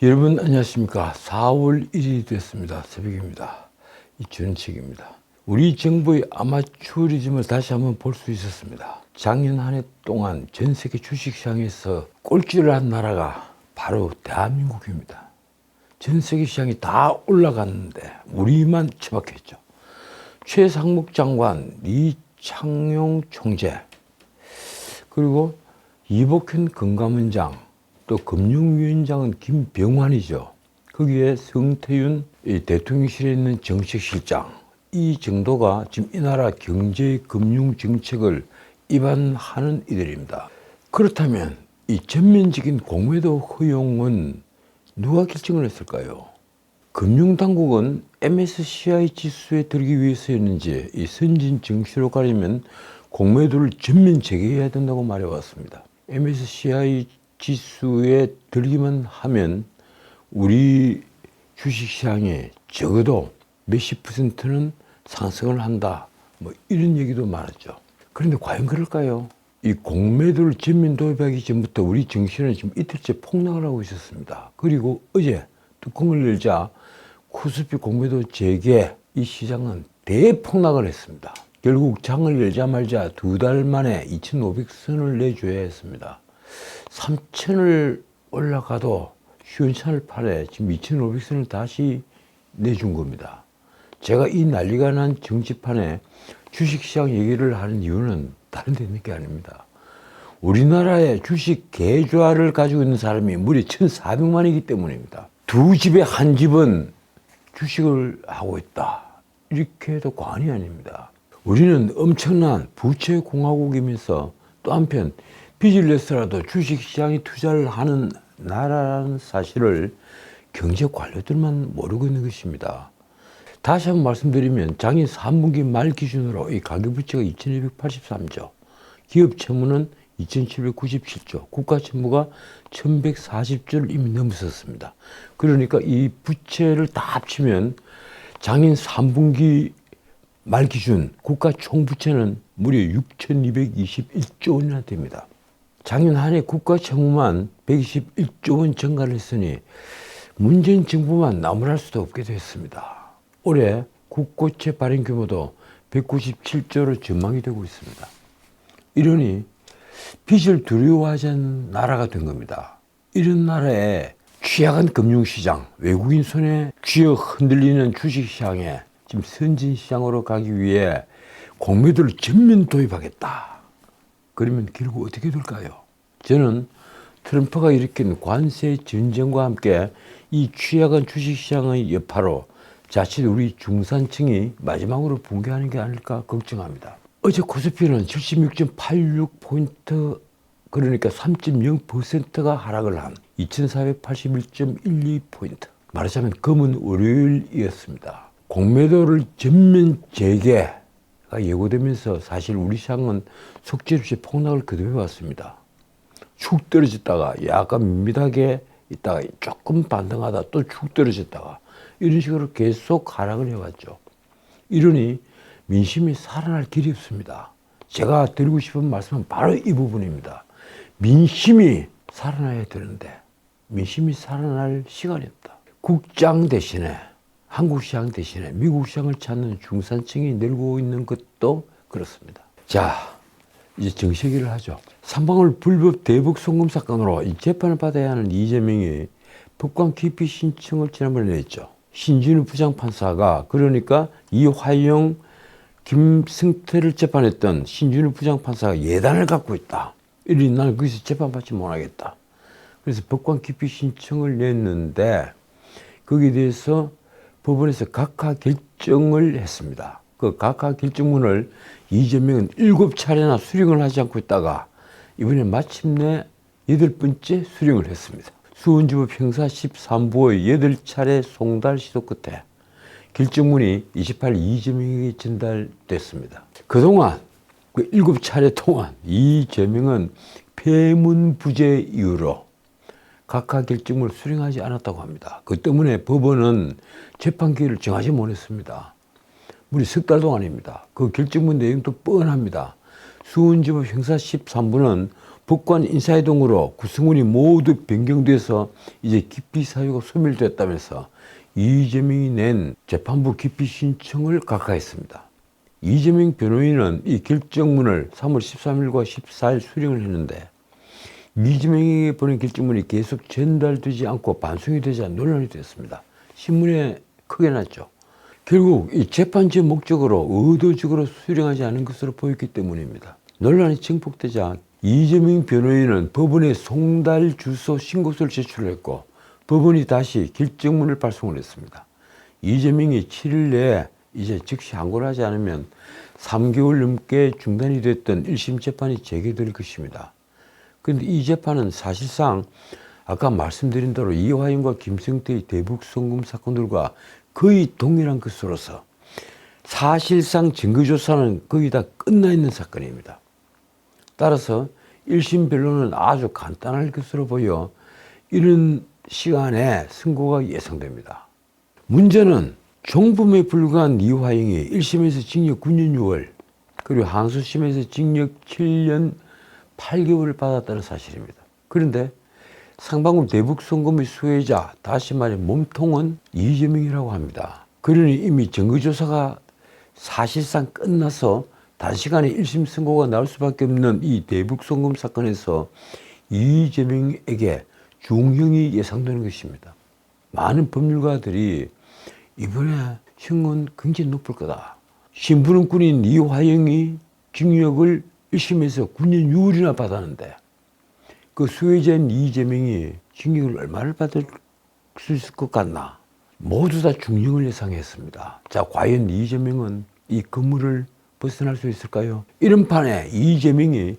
여러분 안녕하십니까. 4월 1일이 됐습니다. 새벽입니다. 이준은 책입니다. 우리 정부의 아마추어리즘을 다시 한번 볼 수 있었습니다. 작년 한 해 동안 전 세계 주식시장에서 꼴찌를 한 나라가 바로 대한민국입니다. 전 세계 시장이 다 올라갔는데 우리만 처박혔죠. 최상목 장관, 리창용 총재, 그리고 이복현 금감원장, 또 금융위원장은 김병환이죠. 거기에 성태윤 대통령실에 있는 정책실장, 이 정도가 지금 이 나라 경제 금융 정책을 입안하는 이들입니다. 그렇다면 이 전면적인 공매도 허용은 누가 결정을 했을까요? 금융당국은 MSCI 지수에 들기 위해서였는지 이 선진 증시로 가려면 공매도를 전면 재개해야 된다고 말해왔습니다. MSCI 지수에 들기만 하면 우리 주식시장에 적어도 몇십 %는 상승을 한다, 뭐 이런 얘기도 많았죠. 그런데 과연 그럴까요? 이 공매도를 전면 도입하기 전부터 우리 증시는 지금 이틀째 폭락을 하고 있었습니다. 그리고 어제 뚜껑을 열자 코스피 공매도 재개, 이 시장은 대폭락을 했습니다. 결국 장을 열자마자 2달 만에 2,500선을 내줘야 했습니다. 3,000을 올라가도 시원찮을 판에 지금 2,500선을 다시 내준 겁니다. 제가 이 난리가 난 정치판에 주식시장 얘기를 하는 이유는 다른 데 있는 게 아닙니다. 우리나라의 주식 계좌를 가지고 있는 사람이 무려 1,400만이기 때문입니다. 두 집에 한 집은 주식을 하고 있다, 이렇게 해도 과언이 아닙니다. 우리는 엄청난 부채 공화국이면서 또 한편 빚을 내서라도 주식시장에 투자를 하는 나라라는 사실을 경제 관료들만 모르고 있는 것입니다. 다시 한번 말씀드리면 작년 3분기 말 기준으로 이 가계부채가 2,283조, 기업 채무는 2,797조, 국가 채무가 1,140조를 이미 넘었었습니다. 그러니까 이 부채를 다 합치면 작년 3분기 말 기준 국가 총부채는 무려 6,221조 원이나 됩니다. 작년 한 해 국가 채무만 121조 원 증가를 했으니 문재인 정부만 나무랄 수도 없게 됐습니다. 올해 국고채 발행 규모도 197조로 전망이 되고 있습니다. 이러니 빚을 두려워하지 않는 나라가 된 겁니다. 이런 나라에 취약한 금융시장, 외국인 손에 쥐어 흔들리는 주식시장에 지금 선진시장으로 가기 위해 공매도를 전면 도입하겠다. 그러면 결국 어떻게 될까요? 저는 트럼프가 일으킨 관세 전쟁과 함께 이 취약한 주식시장의 여파로 자칫 우리 중산층이 마지막으로 붕괴하는 게 아닐까 걱정합니다. 어제 코스피는 76.86포인트, 그러니까 3.0%가 하락을 한 2481.12포인트. 말하자면 검은 월요일이었습니다. 공매도를 전면 재개가 예고되면서 사실 우리 시장은 속죄없이 폭락을 거듭해 왔습니다. 축 떨어졌다가 약간 밋밋하게 있다가 조금 반등하다 또 축 떨어졌다가 이런 식으로 계속 하락을 해왔죠. 이러니 민심이 살아날 길이 없습니다. 제가 드리고 싶은 말씀은 바로 이 부분입니다. 민심이 살아나야 되는데 민심이 살아날 시간이 없다. 국장 대신에 한국 시장 대신에 미국 시장을 찾는 중산층이 늘고 있는 것도 그렇습니다. 자, 이제 정식 얘기를 하죠. 삼방울 불법 대북 송금 사건으로 재판을 받아야 하는 이재명이 법관 기피 신청을 지난번에 냈죠. 신진우 부장판사가, 그러니까 이화영, 김승태를 재판했던 신진우 부장판사가 예단을 갖고 있다. 이러니 나는 거기서 재판받지 못하겠다. 그래서 법관 기피 신청을 냈는데 거기에 대해서 법원에서 각하 결정을 했습니다. 그 각하 결정문을 이재명은 7차례나 수령을 하지 않고 있다가 이번에 마침내 8번째 수령을 했습니다. 수원지법 형사 13부의 8차례 송달 시도 끝에 결정문이 28일 이재명에게 전달됐습니다. 그동안 그 7차례 동안 이재명은 폐문부재 이유로 각하 결정문을 수령하지 않았다고 합니다. 그 때문에 법원은 재판 기일을 정하지 못했습니다. 무려 석 달도 아닙니다. 그 결정문 내용도 뻔합니다. 수원지법 형사 13부는 북관 인사이동으로 구성원이 모두 변경돼서 이제 기피 사유가 소멸됐다면서 이재명이 낸 재판부 기피 신청을 각하했습니다. 이재명 변호인은 이 결정문을 3월 13일과 14일 수령을 했는데 이재명에게 보낸 결정문이 계속 전달되지 않고 반송이 되자 논란이 됐습니다. 신문에 크게 났죠. 결국 이 재판제 목적으로 의도적으로 수령하지 않은 것으로 보였기 때문입니다. 논란이 증폭되자 이재명 변호인은 법원에 송달 주소 신고서를 제출했고 법원이 다시 결정문을 발송을 했습니다. 이재명이 7일 내에 이제 즉시 항고를 하지 않으면 3개월 넘게 중단이 됐던 1심 재판이 재개될 것입니다. 그런데 이 재판은 사실상 아까 말씀드린 대로 이화영과 김성태의 대북 송금 사건들과 거의 동일한 것으로서 사실상 증거조사는 거의 다 끝나 있는 사건입니다. 따라서 1심 변론은 아주 간단할 것으로 보여 이런 시간에 선고가 예상됩니다. 문제는 종범에 불과한 이화영이 1심에서 징역 9년 6월 그리고 항소심에서 징역 7년 8개월을 받았다는 사실입니다. 그런데 상반금 대북 송금의 수혜자, 다시 말해 몸통은 이재명이라고 합니다. 그러니 이미 증거조사가 사실상 끝나서 단시간에 1심 선고가 나올 수밖에 없는 이 대북 송금 사건에서 이재명에게 중형이 예상되는 것입니다. 많은 법률가들이 이번에 형은 굉장히 높을 거다. 심부름꾼인 이화영이 징역을 1심에서 9년 6월이나 받았는데 그 수혜자인 이재명이 징역을 얼마를 받을 수 있을 것 같나. 모두 다 중형을 예상했습니다. 자, 과연 이재명은 이 그물을 벗어날 수 있을까요? 이런 판에 이재명이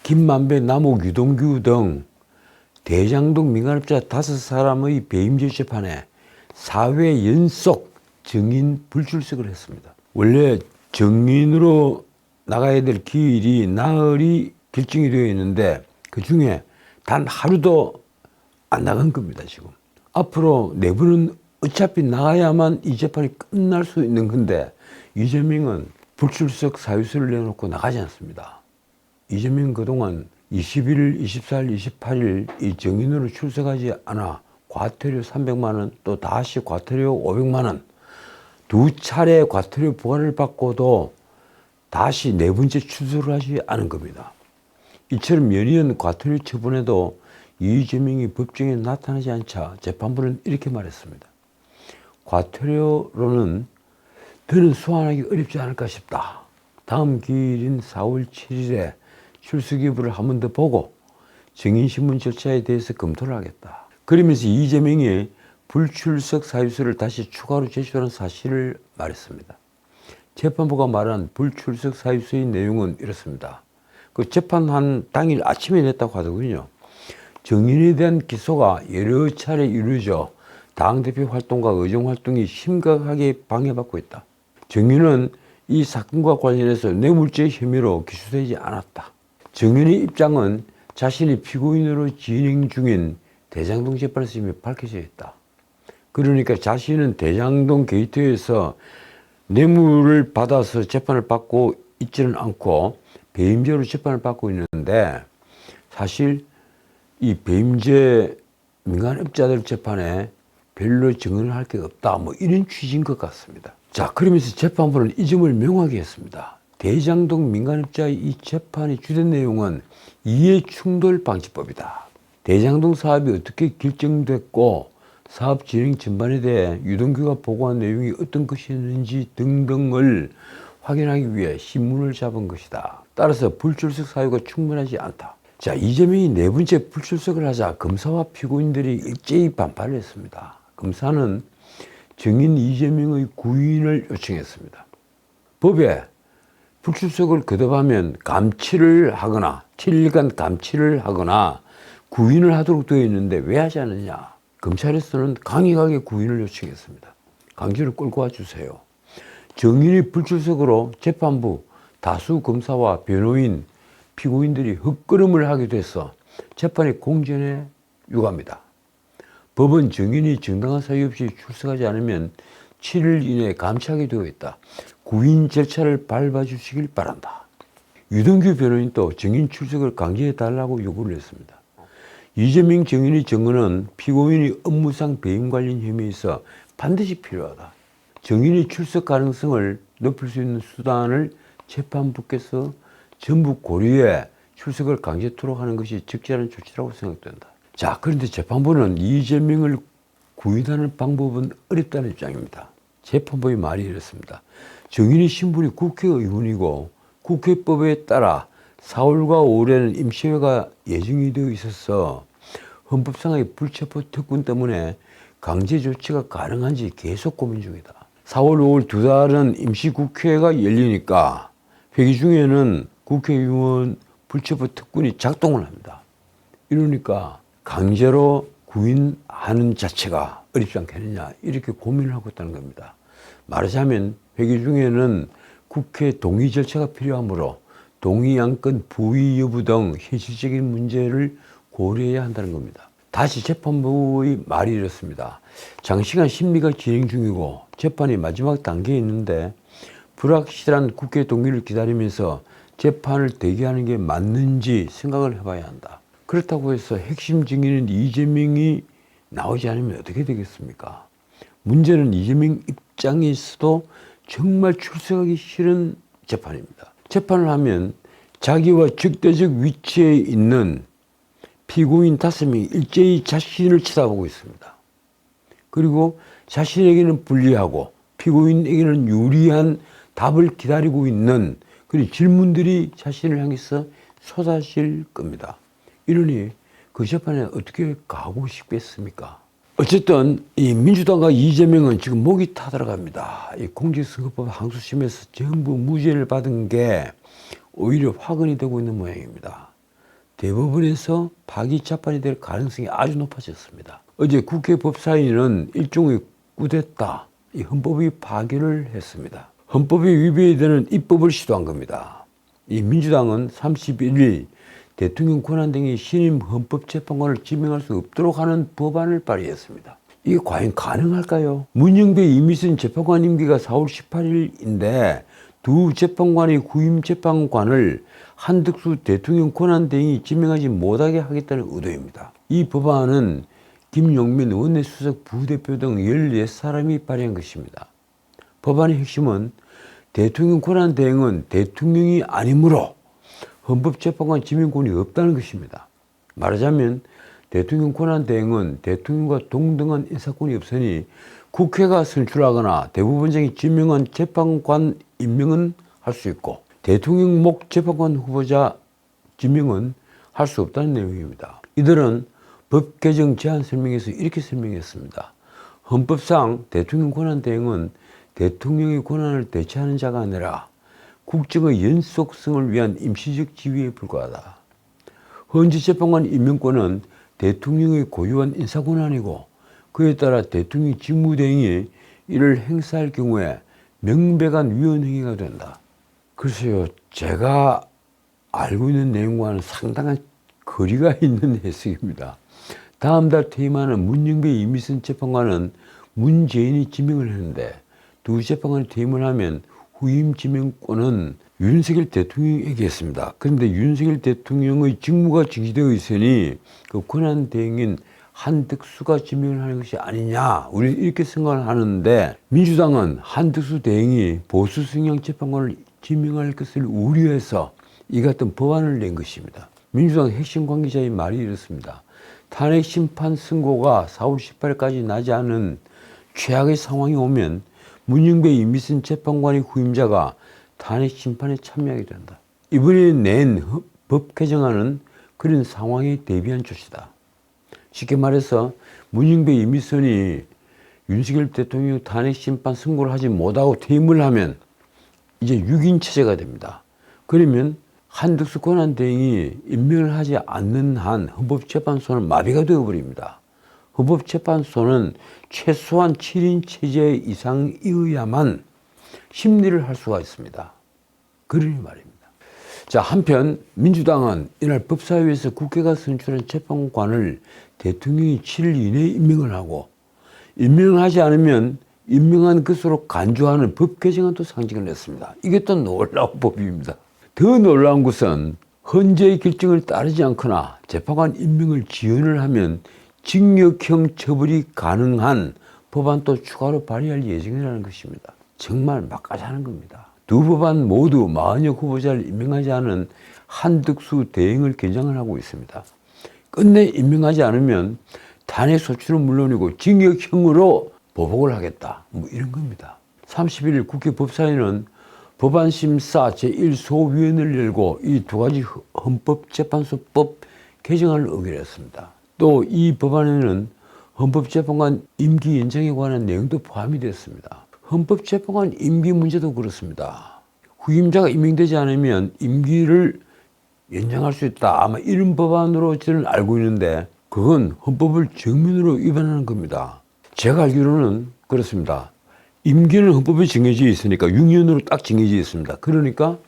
김만배, 남욱, 유동규 등 대장동 민간업자 5사람의 배임죄 재판에 4회 연속 증인 불출석을 했습니다. 원래 증인으로 나가야 될 기일이 나흘이 결정이 되어 있는데 그 중에 단 하루도 안 나간 겁니다. 지금 앞으로 내부는 어차피 나가야만 이 재판이 끝날 수 있는 건데 이재명은 불출석 사유서를 내놓고 나가지 않습니다. 이재명 그동안 21일, 24일, 28일 이 증인으로 출석하지 않아 과태료 300만 원, 또 다시 과태료 500만 원, 두 차례 과태료 부과를 받고도 다시 네 번째 출석을 하지 않은 겁니다. 이처럼 연이은 과태료 처분에도 이재명이 법정에 나타나지 않자 재판부는 이렇게 말했습니다. 과태료로는 더는 소환하기 어렵지 않을까 싶다. 다음 기일인 4월 7일에 출석 여부를 한 번 더 보고 증인신문 절차에 대해서 검토를 하겠다. 그러면서 이재명이 불출석 사유서를 다시 추가로 제출한 사실을 말했습니다. 재판부가 말한 불출석 사유서의 내용은 이렇습니다. 그 재판한 당일 아침에 냈다고 하더군요. 증인에 대한 기소가 여러 차례 이루어져 당대표 활동과 의정활동이 심각하게 방해받고 있다. 증인은 이 사건과 관련해서 뇌물죄 혐의로 기소되지 않았다. 증인의 입장은 자신이 피고인으로 진행 중인 대장동 재판에서 이미 밝혀져 있다. 그러니까 자신은 대장동 게이트에서 뇌물을 받아서 재판을 받고 있지는 않고 배임죄로 재판을 받고 있는데 사실 이 배임죄 민간업자들 재판에 별로 증언을 할 게 없다. 뭐 이런 취지인 것 같습니다. 자, 그러면서 재판부는 이 점을 명확히 했습니다. 대장동 민간업자의 이 재판의 주된 내용은 이해충돌방지법이다. 대장동 사업이 어떻게 결정됐고 사업 진행 전반에 대해 유동규가 보고한 내용이 어떤 것이었는지 등등을 확인하기 위해 신문을 잡은 것이다. 따라서 불출석 사유가 충분하지 않다. 자, 이재명이 네 번째 불출석을 하자 검사와 피고인들이 일제히 반발을 했습니다. 검사는 증인 이재명의 구인을 요청했습니다. 법에 불출석을 거듭하면 감치를 하거나 7일간 감치를 하거나 구인을 하도록 되어 있는데 왜 하지 않느냐. 검찰에서는 강력하게 구인을 요청했습니다. 강제로 끌고 와주세요. 증인이 불출석으로 재판부 다수 검사와 변호인, 피고인들이 헛걸음을 하게 돼서 재판이 공전에 유감이다. 법은 증인이 정당한 사유 없이 출석하지 않으면 7일 이내에 감치하게 되어 있다. 구인 절차를 밟아주시길 바란다. 유동규 변호인도 증인 출석을 강제해달라고 요구를 했습니다. 이재명 증인의 증언은 피고인의 업무상 배임 관련 혐의에서 반드시 필요하다. 증인의 출석 가능성을 높일 수 있는 수단을 재판부께서 전부 고려해 출석을 강제토록 하는 것이 적절한 조치라고 생각된다. 자, 그런데 재판부는 이재명을 구인하는 방법은 어렵다는 입장입니다. 재판부의 말이 이렇습니다. 증인의 신분이 국회의원이고 국회법에 따라 4월과 5월에는 임시회가 예정이 되어 있어서 헌법상의 불체포 특권 때문에 강제 조치가 가능한지 계속 고민 중이다. 4월, 5월 두 달은 임시국회가 열리니까 회기 중에는 국회의원 불체포 특권이 작동을 합니다. 이러니까 강제로 구인하는 자체가 어렵지 않겠느냐 이렇게 고민을 하고 있다는 겁니다. 말하자면 회기 중에는 국회 동의 절차가 필요하므로 동의 안건 부의 여부 등 현실적인 문제를 고려해야 한다는 겁니다. 다시 재판부의 말이 이렇습니다. 장시간 심리가 진행 중이고 재판이 마지막 단계에 있는데 불확실한 국회 동의를 기다리면서 재판을 대기하는 게 맞는지 생각을 해봐야 한다. 그렇다고 해서 핵심 증인인 이재명이 나오지 않으면 어떻게 되겠습니까? 문제는 이재명 입장에서도 정말 출석하기 싫은 재판입니다. 재판을 하면 자기와 적대적 위치에 있는 피고인 5명이 일제히 자신을 쳐다보고 있습니다. 그리고 자신에게는 불리하고 피고인에게는 유리한 답을 기다리고 있는 그런 질문들이 자신을 향해서 쏟아질 겁니다. 이러니 그 재판에 어떻게 가고 싶겠습니까? 어쨌든 이 민주당과 이재명은 지금 목이 타들어갑니다. 이 공직선거법 항소심에서 전부 무죄를 받은 게 오히려 화근이 되고 있는 모양입니다. 대법원에서 파기 재판이 될 가능성이 아주 높아졌습니다. 어제 국회 법사위는 일종의 쿠데타, 이 헌법의 파기를 했습니다. 헌법에 위배되는 입법을 시도한 겁니다. 이 민주당은 31일 대통령 권한 등이 신임 헌법재판관을 지명할 수 없도록 하는 법안을 발의했습니다. 이게 과연 가능할까요? 문영배 이미순 재판관 임기가 4월 18일인데 두 재판관의 후임 재판관을 한덕수 대통령 권한 대행이 지명하지 못하게 하겠다는 의도입니다. 이 법안은 김용민 원내수석 부대표 등 14사람이 발의한 것입니다. 법안의 핵심은 대통령 권한 대행은 대통령이 아니므로 헌법재판관 지명권이 없다는 것입니다. 말하자면 대통령 권한 대행은 대통령과 동등한 인사권이 없으니 국회가 선출하거나 대법원장이 지명한 재판관 임명은 할 수 있고 대통령 목 재판관 후보자 지명은 할 수 없다는 내용입니다. 이들은 법 개정 제안 설명에서 이렇게 설명했습니다. 헌법상 대통령 권한 대행은 대통령의 권한을 대체하는 자가 아니라 국정의 연속성을 위한 임시적 지위에 불과하다. 헌재 재판관 임명권은 대통령의 고유한 인사권한이고 그에 따라 대통령 직무대행이 이를 행사할 경우에 명백한 위헌행위가 된다. 글쎄요, 제가 알고 있는 내용과는 상당한 거리가 있는 해석입니다. 다음 달 퇴임하는 문영배 이미순 재판관은 문재인이 지명을 했는데 두 재판관이 퇴임을 하면 후임 지명권은 윤석열 대통령에게 있습니다. 그런데 윤석열 대통령의 직무가 정지되어 있으니 그 권한 대행인 한덕수가 지명을 하는 것이 아니냐, 우리는 이렇게 생각을 하는데 민주당은 한덕수 대행이 보수 성향 재판관을 지명할 것을 우려해서 이 같은 법안을 낸 것입니다. 민주당 핵심 관계자의 말이 이렇습니다. 탄핵 심판 선고가 4월 18일까지 나지 않은 최악의 상황이 오면 문영배 이미순 재판관의 후임자가 탄핵 심판에 참여하게 된다. 이번에 낸 법 개정안은 그런 상황에 대비한 조치다. 쉽게 말해서 문영배 이미순이 윤석열 대통령 탄핵 심판 선고를 하지 못하고 퇴임을 하면 이제 6인 체제가 됩니다. 그러면 한덕수 권한대행이 임명을 하지 않는 한 헌법재판소는 마비가 되어버립니다. 헌법재판소는 최소한 7인 체제 이상이어야만 심리를 할 수가 있습니다. 그러니 말입니다. 자, 한편 민주당은 이날 법사위에서 국회가 선출한 재판관을 대통령이 7일 이내에 임명을 하고 임명을 하지 않으면 임명한 것으로 간주하는 법 개정안도 상정을 했습니다. 이게 또 놀라운 법입니다. 더 놀라운 것은 헌재의 결정을 따르지 않거나 재판관 임명을 지연을 하면 징역형 처벌이 가능한 법안도 추가로 발의할 예정이라는 것입니다. 정말 막가자는 겁니다. 두 법안 모두 마흔여 후보자를 임명하지 않은 한덕수 대행을 개정을 하고 있습니다. 끝내 임명하지 않으면 탄핵 소추는 물론이고 징역형으로 보복을 하겠다. 뭐 이런 겁니다. 31일 국회 법사위는 법안심사 제1소위원회를 열고 이 두 가지 헌법재판소법 개정안을 의결했습니다. 또 이 법안에는 헌법재판관 임기 연장에 관한 내용도 포함이 됐습니다. 헌법재판관 임기 문제도 그렇습니다. 후임자가 임명되지 않으면 임기를 연장할 수 있다. 아마 이런 법안으로 저는 알고 있는데 그건 헌법을 정면으로 위반하는 겁니다. 제가 알기로는 그렇습니다. 임기는 헌법에 정해져 있으니까 6년으로 딱 정해져 있습니다. 그러니까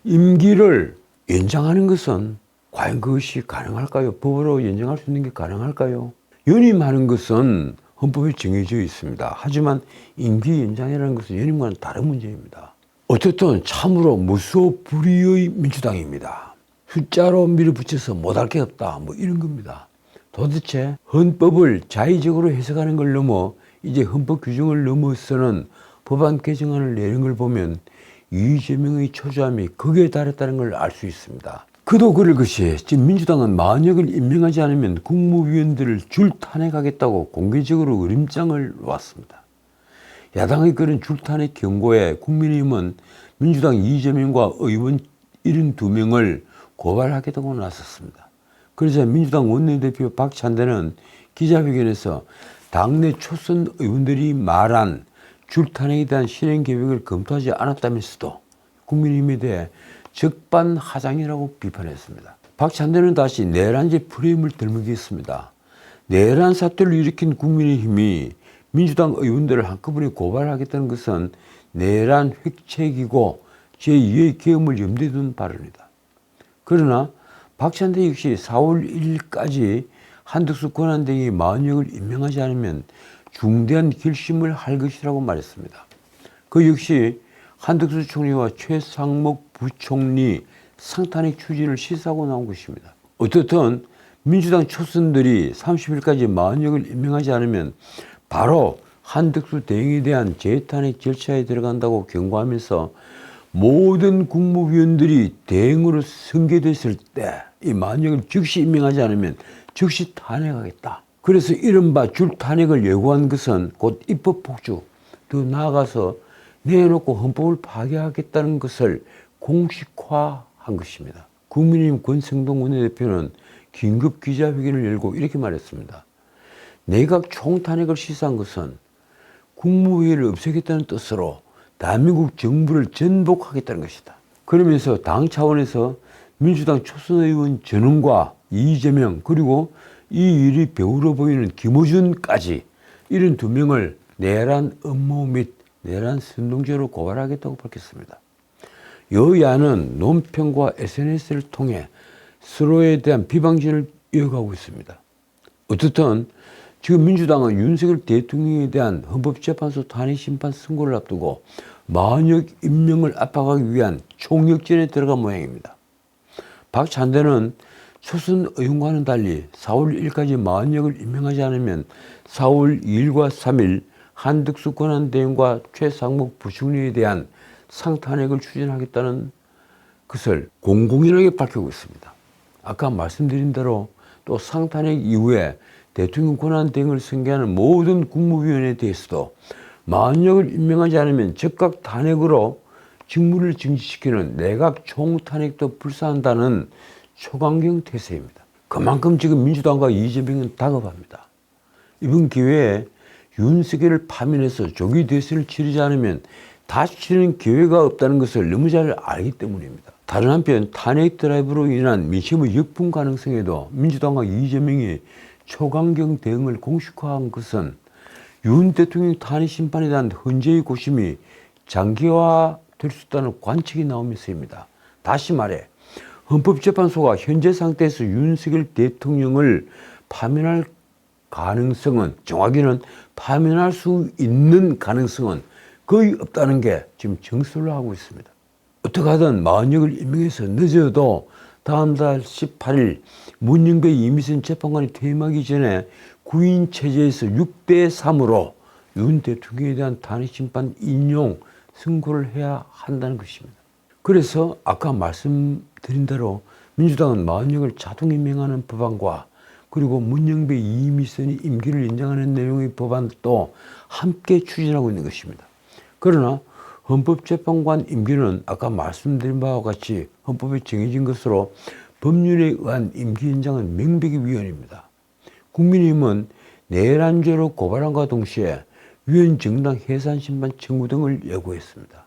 임기를 연장하는 것은 과연 그것이 가능할까요? 법으로 연장할 수 있는 게 가능할까요? 연임하는 것은 헌법에 정해져 있습니다. 하지만 임기 연장이라는 것은 연임과는 다른 문제입니다. 어쨌든 참으로 무소불위의 민주당입니다. 숫자로 밀어붙여서 못할 게 없다. 뭐 이런 겁니다. 도대체 헌법을 자의적으로 해석하는 걸 넘어 이제 헌법 규정을 넘어서는 법안 개정안을 내는 걸 보면 이재명의 초조함이 극에 달했다는 걸 알 수 있습니다. 그도 그럴 것이 지금 민주당은 만약을 임명하지 않으면 국무위원들을 줄 탄핵하겠다고 공개적으로 으림장을 놓았습니다. 야당의 그런 줄 탄핵 경고에 국민의힘은 민주당 이재명과 의원 72명을 고발하겠다고 나섰습니다. 그래서 민주당 원내대표 박찬대는 기자회견에서 당내 초선 의원들이 말한 줄탄핵에 대한 실행 계획을 검토하지 않았다면서도 국민의힘에 대해 적반하장이라고 비판했습니다. 박찬대는 다시 내란제 프레임을 들먹였습니다. 내란 사태를 일으킨 국민의힘이 민주당 의원들을 한꺼번에 고발하겠다는 것은 내란 획책이고 제2의 계엄을 염두에 둔 발언이다. 그러나 박찬대 역시 4월 1일까지 한덕수 권한대행이 만역을 임명하지 않으면 중대한 결심을 할 것이라고 말했습니다. 그 역시 한덕수 총리와 최상목 부총리 상탄핵 추진을 시사하고 나온 것입니다. 어떻든 민주당 초선들이 30일까지 만역을 임명하지 않으면 바로 한덕수 대행에 대한 재탄핵 절차에 들어간다고 경고하면서 모든 국무위원들이 대행으로 선계됐을 때 이 만역을 즉시 임명하지 않으면 즉시 탄핵하겠다. 그래서 이른바 줄 탄핵을 예고한 것은 곧 입법 폭주, 더 나아가서 내놓고 헌법을 파괴하겠다는 것을 공식화한 것입니다. 국민의힘 권성동 원내대표는 긴급 기자회견을 열고 이렇게 말했습니다. 내각 총탄핵을 시사한 것은 국무회의를 없애겠다는 뜻으로 대한민국 정부를 전복하겠다는 것이다. 그러면서 당 차원에서 민주당 초선 의원 전원과 이재명 그리고 이 일이 배우러 보이는 김어준까지 이런 두 명을 내란 음모 및 내란 선동죄로 고발하겠다고 밝혔습니다. 여야는 논평과 SNS를 통해 서로에 대한 비방진을 이어가고 있습니다. 어쨌든 지금 민주당은 윤석열 대통령에 대한 헌법재판소 탄핵심판 선고를 앞두고 만역 임명을 압박하기 위한 총력전에 들어간 모양입니다. 박찬대는 초선 의원과는 달리 4월 1일까지 만역을 임명하지 않으면 4월 2일과 3일 한덕수 권한대행과 최상목 부총리에 대한 상탄핵을 추진하겠다는 것을 공공연하게 밝히고 있습니다. 아까 말씀드린 대로 또 상탄핵 이후에 대통령 권한대행을 선계하는 모든 국무위원에 대해서도 만역을 임명하지 않으면 즉각 탄핵으로 직무를 정지시키는 내각 총탄핵도 불사한다는 초강경 태세입니다. 그만큼 지금 민주당과 이재명은 다급합니다. 이번 기회에 윤석열을 파면해서 조기 대선을 치르지 않으면 다시 치르는 기회가 없다는 것을 너무 잘 알기 때문입니다. 다른 한편 탄핵 드라이브로 인한 민심의 역풍 가능성에도 민주당과 이재명이 초강경 대응을 공식화한 것은 윤 대통령 탄핵 심판에 대한 헌재의 고심이 장기화될 수 있다는 관측이 나오면서입니다. 다시 말해 헌법재판소가 현재 상태에서 윤석열 대통령을 파면할 가능성은, 정확히는 파면할 수 있는 가능성은 거의 없다는 게 지금 정설로 하고 있습니다. 어떻게 하든 마흔역을 임명해서 늦어도 다음 달 18일 문영배 이미선 재판관이 퇴임하기 전에 구인 체제에서 6대 3으로 윤 대통령에 대한 탄핵심판 인용 선고를 해야 한다는 것입니다. 그래서 아까 말씀드린 대로 민주당은 마흔역을 자동 임명하는 법안과 그리고 문영배 이미선이 임기를 인정하는 내용의 법안도 함께 추진하고 있는 것입니다. 그러나 헌법재판관 임기는 아까 말씀드린 바와 같이 헌법에 정해진 것으로 법률에 의한 임기 연장은 명백히 위헌입니다. 국민의힘은 내란죄로 고발함과 동시에 위헌 정당 해산 심판 청구 등을 예고했습니다.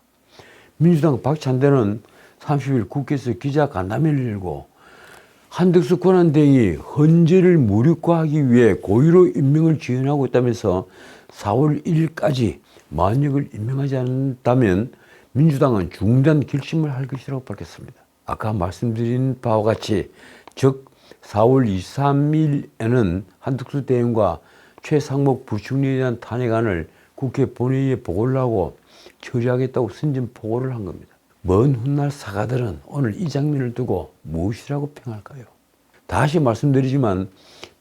민주당 박찬대는 30일 국회에서 기자간담회를 열고 한덕수 권한대행이 헌재를 무력화하기 위해 고의로 임명을 지연하고 있다면서 4월 1일까지 마흔역을 임명하지 않는다면 민주당은 중대한 결심을 할 것이라고 밝혔습니다. 아까 말씀드린 바와 같이 즉 4월 23일에는 한덕수 대행과 최상목 부총리에 대한 탄핵안을 국회 본회의에 보고를 하고 처리하겠다고 선전포고를 한 겁니다. 먼 훗날 사가들은 오늘 이 장면을 두고 무엇이라고 평할까요? 다시 말씀드리지만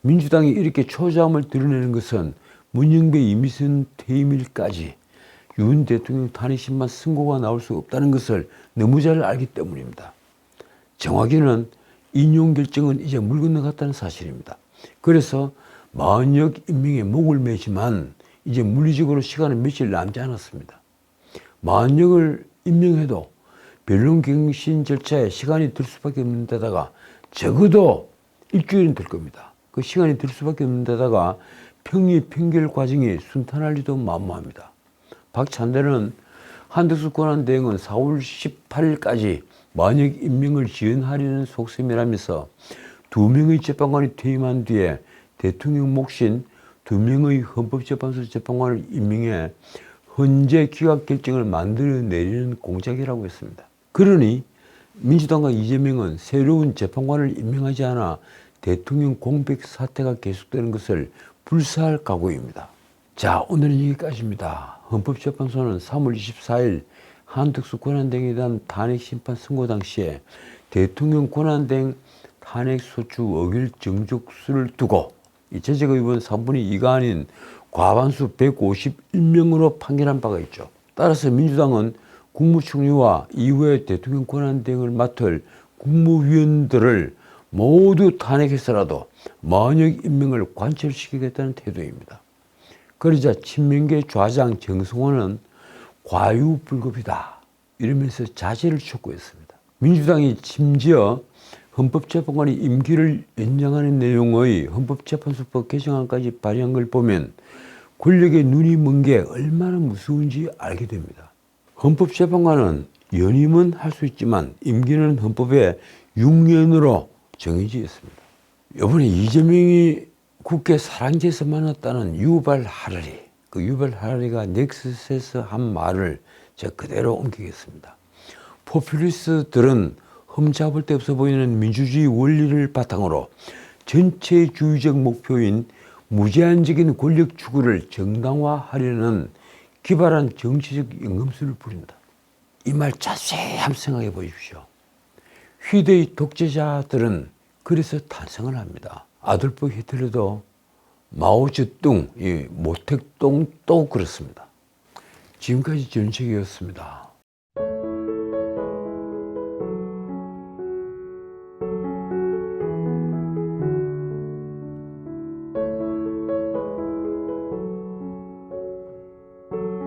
민주당이 이렇게 초조함을 드러내는 것은 문영배 이미선 퇴임일까지 윤 대통령 탄핵심판 선고가 나올 수 없다는 것을 너무 잘 알기 때문입니다. 정확히는 인용 결정은 이제 물 건너갔다는 사실입니다. 그래서 마흔역 임명에 목을 매지만 이제 물리적으로 시간은 며칠 남지 않았습니다. 마흔역을 임명해도 변론갱신 절차에 시간이 들 수밖에 없는 데다가 적어도 일주일은 될 겁니다. 그 시간이 들 수밖에 없는 데다가 평의 평결 과정이 순탄할 리도 만무합니다. 박찬대는 한덕수 권한대행은 4월 18일까지 마흔역 임명을 지연하려는 속셈이라면서 2명의 재판관이 퇴임한 뒤에 대통령 몫인 2명의 헌법재판소 재판관을 임명해 헌재 기각 결정을 만들어내리는 공작이라고 했습니다. 그러니 민주당과 이재명은 새로운 재판관을 임명하지 않아 대통령 공백 사태가 계속되는 것을 불사할 각오입니다. 자, 오늘은 여기까지입니다. 헌법재판소는 3월 24일 한덕수 권한대행에 대한 탄핵심판 선고 당시에 대통령 권한대행 탄핵소추 의결 정족수를 두고 제적 의원 3분의 2가 아닌 과반수 151명으로 판결한 바가 있죠. 따라서 민주당은 국무총리와 이후에 대통령 권한대행을 맡을 국무위원들을 모두 탄핵해서라도 마흔역 임명을 관철시키겠다는 태도입니다. 그러자 친명계 좌장 정성호는 과유불급이다 이러면서 자제를 촉구했습니다. 민주당이 심지어 헌법재판관이 임기를 연장하는 내용의 헌법재판소법 개정안까지 발의한 걸 보면 권력의 눈이 먼 게 얼마나 무서운지 알게 됩니다. 헌법재판관은 연임은 할 수 있지만 임기는 헌법에 6년으로 정해져 있습니다. 이번에 이재명이 국회 사랑제에서 만났다는 유발 하라리, 그 유발 하라리가 넥서스에서 한 말을 제가 그대로 옮기겠습니다. 포퓰리스트들은 흠잡을 데 없어 보이는 민주주의 원리를 바탕으로 전체주의적 목표인 무제한적인 권력 추구를 정당화하려는 기발한 정치적 연금술을 부린다. 이 말 자세히 한번 생각해 보십시오. 휘대의 독재자들은 그래서 탄생을 합니다. 아돌프 히틀러도 마오쩌둥, 모택동도 그렇습니다. 지금까지 전책이었습니다.